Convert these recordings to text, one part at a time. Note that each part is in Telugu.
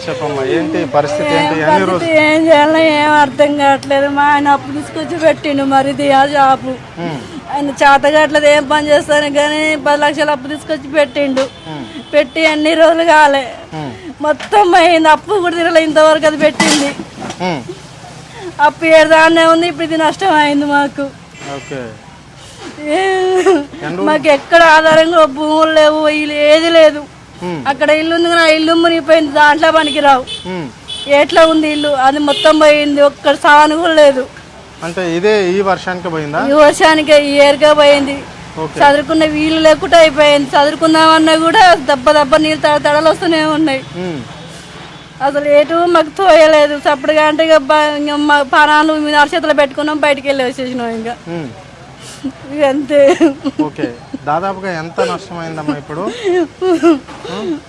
చెప్పమ్మా, ఏంటి పరిస్థితి, ఏంటి ఎన్ని రోజులు? ఏం చేయాలో ఏం అర్థం కావట్లేదు. మా ఆయన అప్పు తీసుకొచ్చి పెట్టిండు, మరి ఇది ఆ షాపు ఆయన చేత కావట్లేదు. ఏం పని చేస్తాను కానీ 10 లక్షలు అప్పు తీసుకొచ్చి పెట్టిండు. పెట్టి అన్ని రోజులు కాలే, మొత్తం అయింది. అప్పు కూడా తిరగలే ఇంతవరకు. అది పెట్టింది అప్పు ఏడానే ఉంది. ఇప్పుడు ఇది నష్టం అయింది మాకు. మాకు ఎక్కడ ఆధారంగా భూములు లేవు, ఇల్లు ఏది లేదు. అక్కడ ఇల్లు ఉంది కానీ ఆ ఇల్లు మునిగిపోయింది, దాంట్లో పనికి రావు. ఎట్లా ఉంది ఇల్లు, అది మొత్తం పోయింది. ఒక్క సాను కూడా లేదు. అంటే ఇదే ఈ వర్షానికి పోయిందా? ఈ వర్షానికి ఈ ఏరుగా పోయింది. చదువుకున్న వీలు లేకుండా అయిపోయింది. చదువుకుందామన్నా కూడా దెబ్బ నీళ్ళు తడలు వస్తూనే ఉన్నాయి. అసలు ఏటు మాకు తోయలేదు. చప్పటిగా అంటే ఇక పనాలు చేతులు పెట్టుకున్నాం, బయటికి వెళ్ళి వచ్చేసినాం. ఇంకా అంతే. ఓకే, దాదాపుగా ఎంత నష్టమైందమ్మా ఇప్పుడు?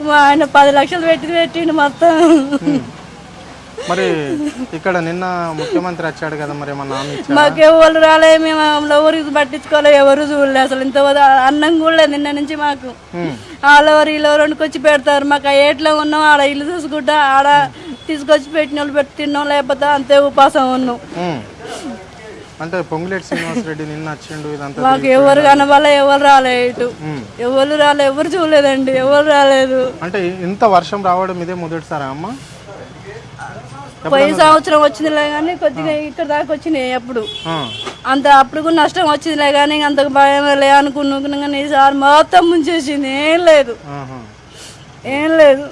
మా ఆయన 10 లక్షలు పెట్టిండు మొత్తం. మరి ఇక్కడ నిన్న ముఖ్యమంత్రి వచ్చాడు కదా, మరి ఏమన్నా మాకు ఎవరు రాలే, మేము ఎవరు పట్టించుకోలే, ఎవరు చూడలే. అసలు ఇంత అన్నం కూడా లేదు నిన్న నుంచి మాకు. వాళ్ళెవరు వీళ్ళెవరు వండుకొచ్చి పెడతారు. మాకు ఏట్లో ఉన్నాం, ఆడ ఇల్లు చూసుకుంటా ఆడ తీసుకొచ్చి పెట్టిన వాళ్ళు పెట్టి తిన్నాం, లేకపోతే అంతే ఉపాసం ఉన్నాం. అంటే పొంగులేటి శ్రీనివాసరెడ్డి నిన్న వచ్చిండు, ఇదంతా మాకు ఎవరు కనవాళ్ళ, ఎవరు రాలే, ఇటు ఎవరు రాలే, ఎవరు చూడలేదండి, ఎవరు రాలేదు. అంటే ఇంత వర్షం రావడం ఇదే మొదటిసారా అమ్మ? పోయిన సంవత్సరం వచ్చిందిలే కానీ కొద్దిగా ఇక్కడ దాకా వచ్చినాయి. అప్పుడు అప్పుడు కూడా నష్టం వచ్చిందిలే కానీ అంత భయం లే అనుకున్నాం. కానీ ఈసారి మొత్తం ముంచేసింది. ఏం లేదు.